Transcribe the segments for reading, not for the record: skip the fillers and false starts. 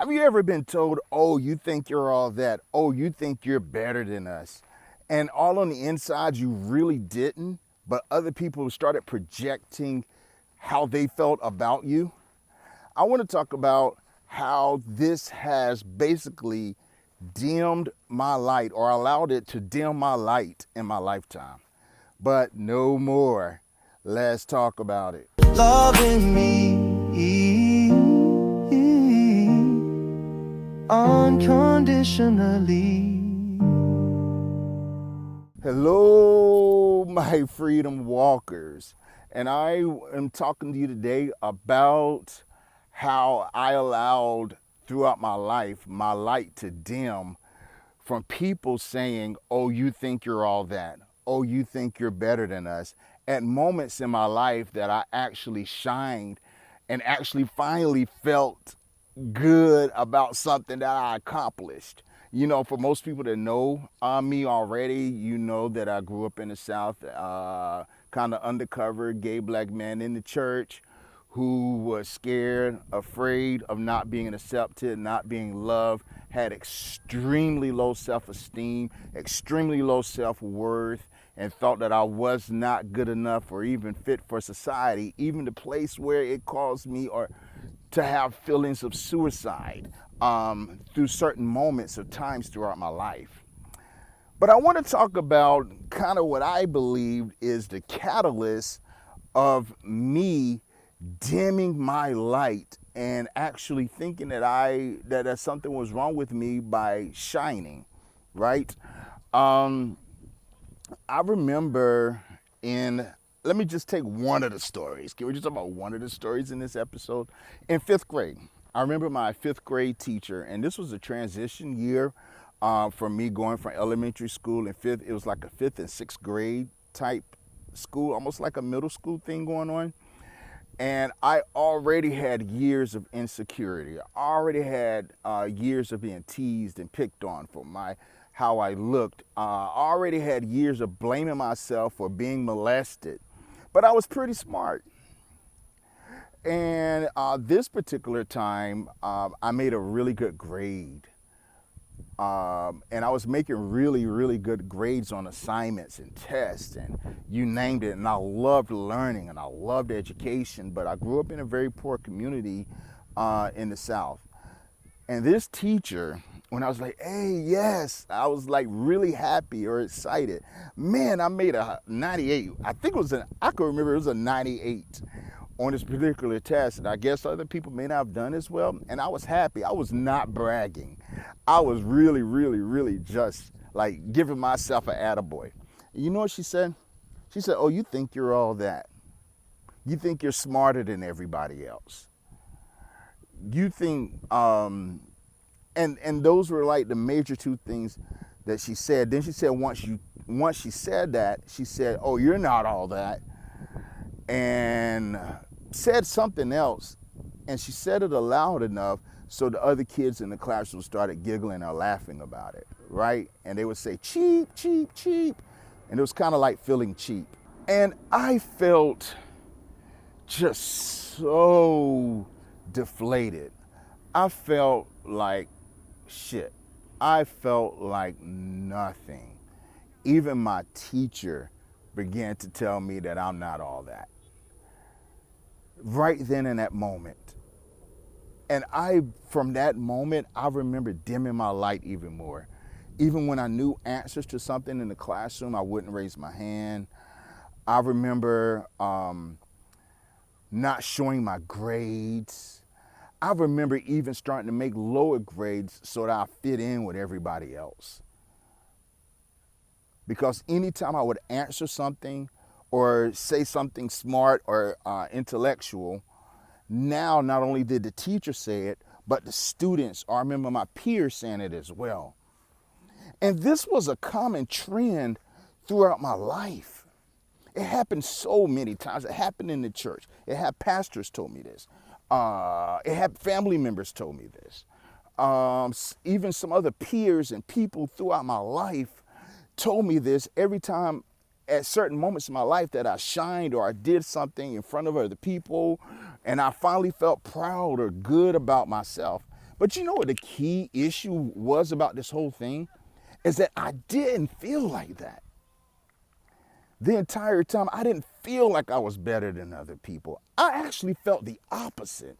Have you ever been told, oh, you think you're all that? Oh, you think you're better than us? And all on the inside, you really didn't, but other people started projecting how they felt about you? I want to talk about how this has basically dimmed my light or allowed it to dim my light in my lifetime. But no more. Let's talk about it. Loving me unconditionally. Hello, my freedom walkers. And I am talking to you today about how I allowed throughout my life my light to dim from people saying, oh, you think you're all that. Oh, you think you're better than us. At moments in my life that I actually shined and actually finally felt good about something that I accomplished. You know, for most people that know me already, you know that I grew up in the South, kind of undercover gay black man in the church who was scared, afraid of not being accepted, not being loved, had extremely low self-esteem, extremely low self-worth, and thought that I was not good enough or even fit for society, even the place where it caused me or to have feelings of suicide through certain moments or times throughout my life. But I want to talk about kind of what I believe is the catalyst of me dimming my light and actually thinking that something was wrong with me by shining, right? I remember let me just take one of the stories. Can we just talk about one of the stories in this episode? In fifth grade, I remember my fifth grade teacher, and this was a transition year for me going from elementary school and fifth. It was like a fifth and sixth grade type school, almost like a middle school thing going on. And I already had years of insecurity. I already had years of being teased and picked on for how I looked. I already had years of blaming myself for being molested. But I was pretty smart. And this particular time, I made a really good grade. And I was making really, really good grades on assignments and tests and you named it. And I loved learning and I loved education, but I grew up in a very poor community in the South. And this teacher, when I was like, hey, yes, I was like really happy or excited. Man, I made a 98. I think I could remember it was a 98 on this particular test. And I guess other people may not have done as well. And I was happy. I was not bragging. I was really, really, really just like giving myself an attaboy. You know what she said? She said, oh, you think you're all that. You think you're smarter than everybody else. You think, and those were like the major two things that she said. Then she said once she said that, she said, oh, you're not all that. And said something else. And she said it aloud enough so the other kids in the classroom started giggling or laughing about it, right? And they would say, cheap, cheap, cheap. And it was kind of like feeling cheap. And I felt just so deflated. I felt like shit. I felt like nothing. Even my teacher began to tell me that I'm not all that. Right then in that moment. And from that moment, I remember dimming my light even more. Even when I knew answers to something in the classroom, I wouldn't raise my hand. I remember not showing my grades. I remember even starting to make lower grades so that I fit in with everybody else. Because anytime I would answer something or say something smart or intellectual, now not only did the teacher say it, but the students, or I remember my peers saying it as well. And this was a common trend throughout my life. It happened so many times. It happened in the church. It had pastors told me this. It had family members told me this. Even some other peers and people throughout my life told me this every time at certain moments in my life that I shined or I did something in front of other people and I finally felt proud or good about myself. But you know what the key issue was about this whole thing? Is that I didn't feel like that. The entire time, I didn't feel like I was better than other people. I actually felt the opposite.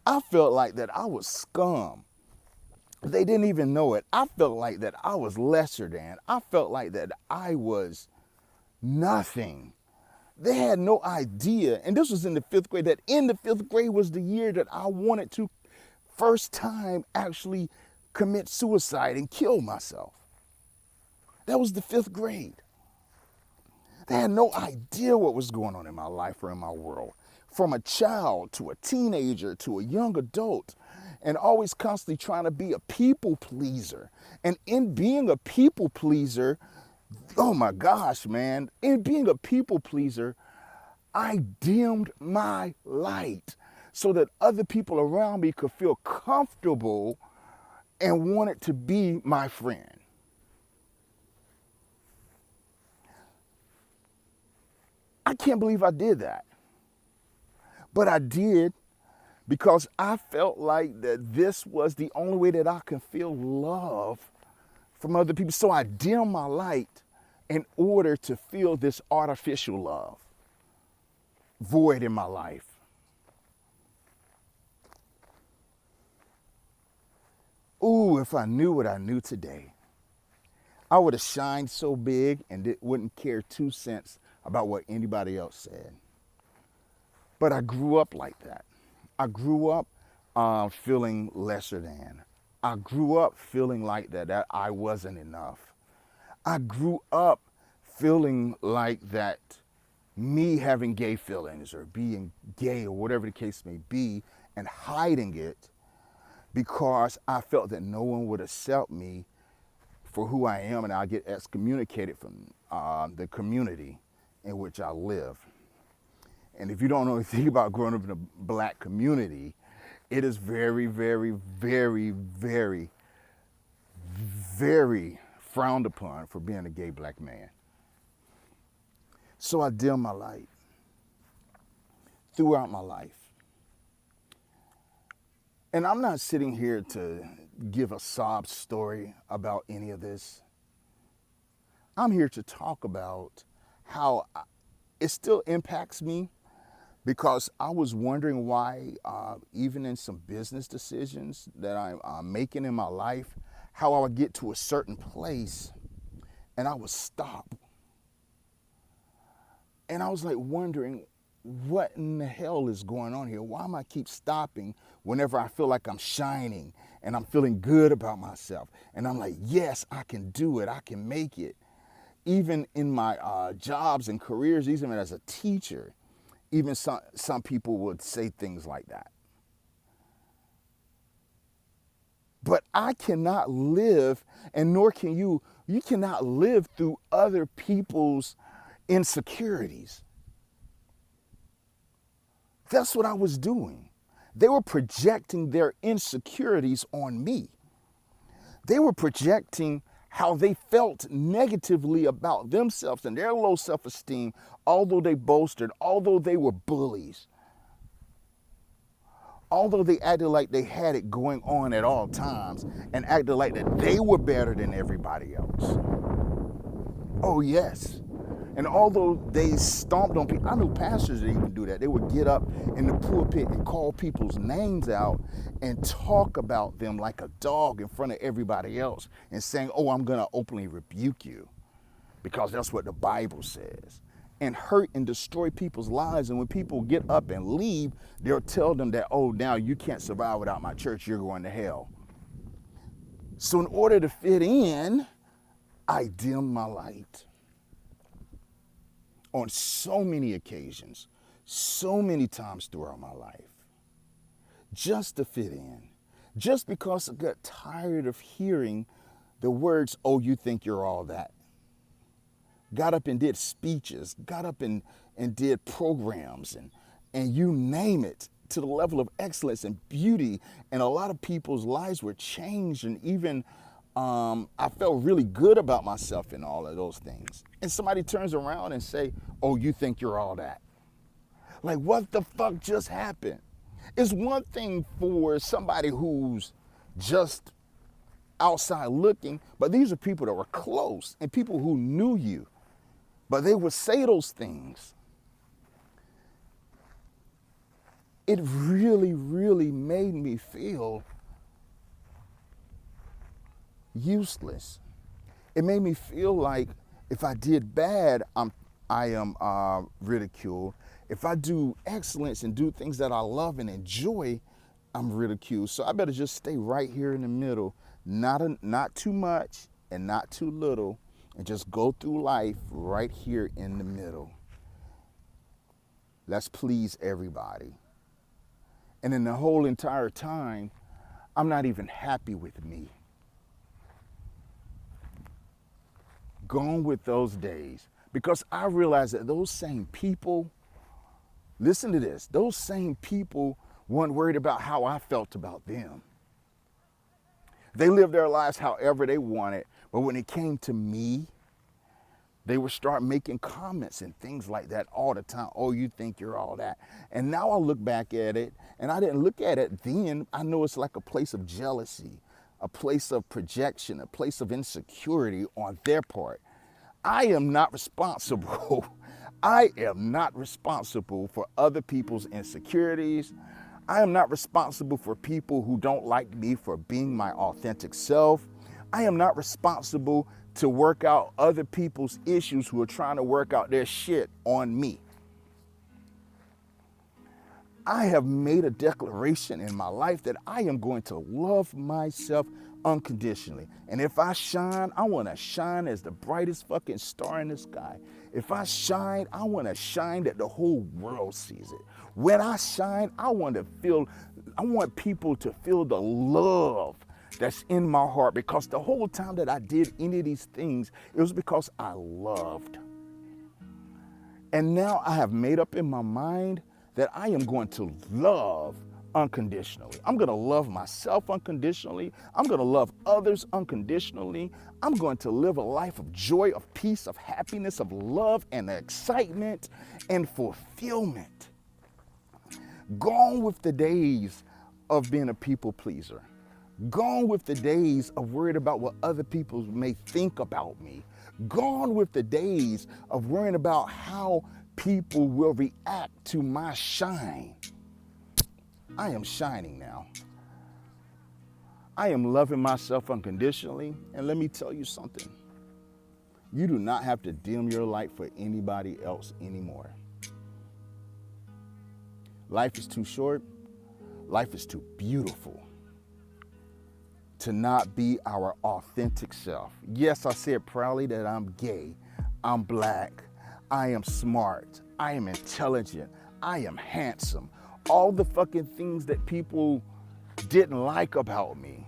I felt like that I was scum. They didn't even know it. I felt like that I was lesser than. I felt like that I was nothing. They had no idea. And this was in the 5th grade. That in the 5th grade was the year that I wanted to first time actually commit suicide and kill myself. That was the 5th grade. They had no idea what was going on in my life or in my world. From a child to a teenager to a young adult, and always constantly trying to be a people pleaser. And in being a people pleaser, oh my gosh, man, in being a people pleaser, I dimmed my light so that other people around me could feel comfortable and wanted to be my friend. I can't believe I did that. But I did because I felt like that this was the only way that I can feel love from other people. So I dimmed my light in order to feel this artificial love void in my life. Ooh, if I knew what I knew today, I would have shined so big and wouldn't care 2 cents about what anybody else said. But I grew up like that. I grew up feeling lesser than. I grew up feeling like that I wasn't enough. I grew up feeling like that me having gay feelings or being gay or whatever the case may be and hiding it because I felt that no one would accept me for who I am and I'll get excommunicated from the community in which I live. And if you don't know anything about growing up in a black community, it is very, very, very, very, very frowned upon for being a gay black man. So I dimmed my light throughout my life. And I'm not sitting here to give a sob story about any of this. I'm here to talk about how it still impacts me because I was wondering why, even in some business decisions that I'm making in my life, how I would get to a certain place and I would stop. And I was like wondering, what in the hell is going on here? Why am I keep stopping whenever I feel like I'm shining and I'm feeling good about myself? And I'm like, yes, I can do it. I can make it. Even in my jobs and careers, even as a teacher, even some people would say things like that. But I cannot live, and nor can you cannot live through other people's insecurities. That's what I was doing. They were projecting their insecurities on me. They were projecting how they felt negatively about themselves and their low self-esteem, although they boasted, although they were bullies, although they acted like they had it going on at all times and acted like that they were better than everybody else. Oh, yes. And although they stomped on people, I knew pastors that even do that. They would get up in the pulpit and call people's names out and talk about them like a dog in front of everybody else and saying, oh, I'm going to openly rebuke you because that's what the Bible says. And hurt and destroy people's lives. And when people get up and leave, they'll tell them that, oh, now you can't survive without my church. You're going to hell. So in order to fit in, I dimmed my light. On so many occasions, so many times throughout my life, just to fit in, just because I got tired of hearing the words, oh, you think you're all that. Got up and did speeches, got up and did programs and you name it, to the level of excellence and beauty. And a lot of people's lives were changed, and even I felt really good about myself in all of those things. And somebody turns around and say, oh, you think you're all that. Like, what the fuck just happened? It's one thing for somebody who's just outside looking, but these are people that were close and people who knew you, but they would say those things. It really, really made me feel useless. It made me feel like if I did bad, I am ridiculed. If I do excellence and do things that I love and enjoy, I'm ridiculed. So I better just stay right here in the middle, not too much and not too little, and just go through life right here in the middle. Let's please everybody. And in the whole entire time, I'm not even happy with me. Gone with those days, because I realized that those same people, listen to this, those same people weren't worried about how I felt about them. They lived their lives however they wanted, but when it came to me, they would start making comments and things like that all the time. Oh, you think you're all that. And now I look back at it, and I didn't look at it then. I know it's like a place of jealousy, a place of projection, a place of insecurity on their part. I am not responsible. I am not responsible for other people's insecurities. I am not responsible for people who don't like me for being my authentic self. I am not responsible to work out other people's issues who are trying to work out their shit on me. I have made a declaration in my life that I am going to love myself unconditionally. And if I shine, I want to shine as the brightest fucking star in the sky. If I shine, I want to shine that the whole world sees it. When I shine, I want people to feel the love that's in my heart, because the whole time that I did any of these things, it was because I loved. And now I have made up in my mind that I am going to love unconditionally. I'm going to love myself unconditionally. I'm going to love others unconditionally. I'm going to live a life of joy, of peace, of happiness, of love and excitement and fulfillment. Gone with the days of being a people pleaser. Gone with the days of worried about what other people may think about me. Gone with the days of worrying about how people will react to my shine. I am shining now. I am loving myself unconditionally. And let me tell you something. You do not have to dim your light for anybody else anymore. Life is too short. Life is too beautiful to not be our authentic self. Yes, I said proudly that I'm gay, I'm black, I am smart, I am intelligent, I am handsome. All the fucking things that people didn't like about me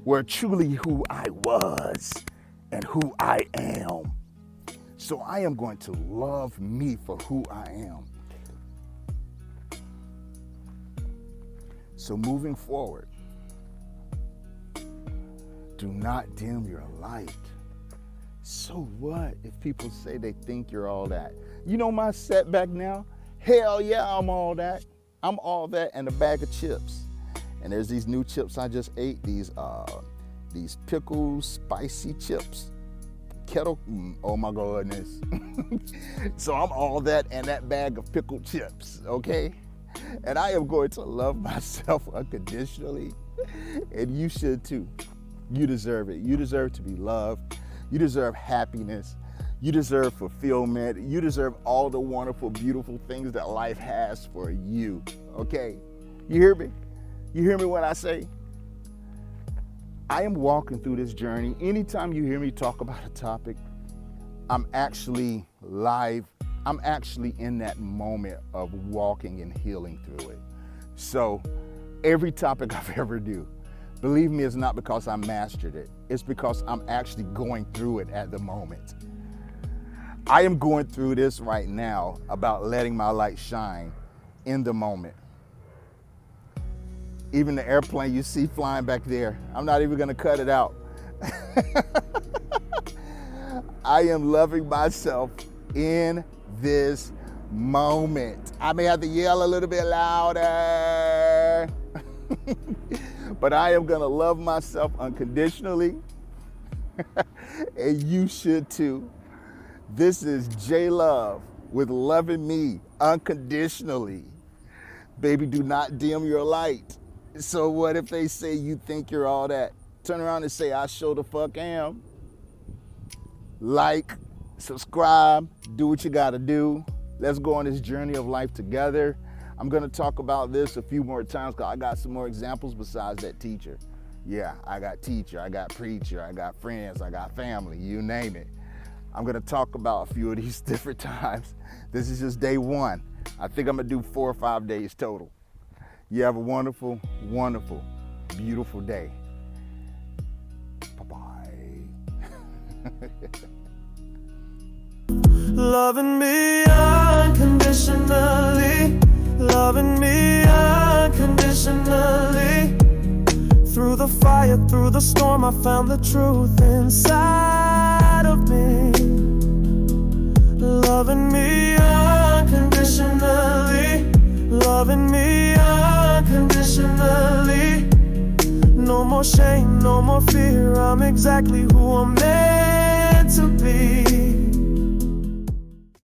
were truly who I was and who I am. So I am going to love me for who I am. So moving forward, do not dim your light. So what if people say they think you're all that? You know my setback now? Hell yeah, I'm all that. I'm all that and a bag of chips. And there's these new chips I just ate, these pickle spicy chips. Kettle, oh my goodness. So I'm all that and that bag of pickled chips, okay? And I am going to love myself unconditionally, and you should too. You deserve it. You deserve to be loved. You deserve happiness. You deserve fulfillment. You deserve all the wonderful, beautiful things that life has for you, okay? You hear me? You hear me when I say, I am walking through this journey. Anytime you hear me talk about a topic, I'm actually live. I'm actually in that moment of walking and healing through it. So every topic I've ever do, believe me, it's not because I mastered it. It's because I'm actually going through it at the moment. I am going through this right now about letting my light shine in the moment. Even the airplane you see flying back there, I'm not even gonna cut it out. I am loving myself in this moment. I may have to yell a little bit louder, But I am gonna love myself unconditionally, and you should too. This is J Love with Loving Me Unconditionally. Baby, do not dim your light. So what if they say you think you're all that? Turn around and say, I sure the fuck am. Like, subscribe, do what you gotta do. Let's go on this journey of life together. I'm gonna talk about this a few more times because I got some more examples besides that teacher. Yeah, I got teacher, I got preacher, I got friends, I got family, you name it. I'm gonna talk about a few of these different times. This is just day one. I think I'm gonna do 4 or 5 days total. You have a wonderful, wonderful, beautiful day. Bye-bye. Loving me unconditionally, loving me unconditionally. Through the fire, through the storm, I found the truth inside of me. Loving me unconditionally, loving me unconditionally. No more shame, no more fear, I'm exactly who I'm meant to be.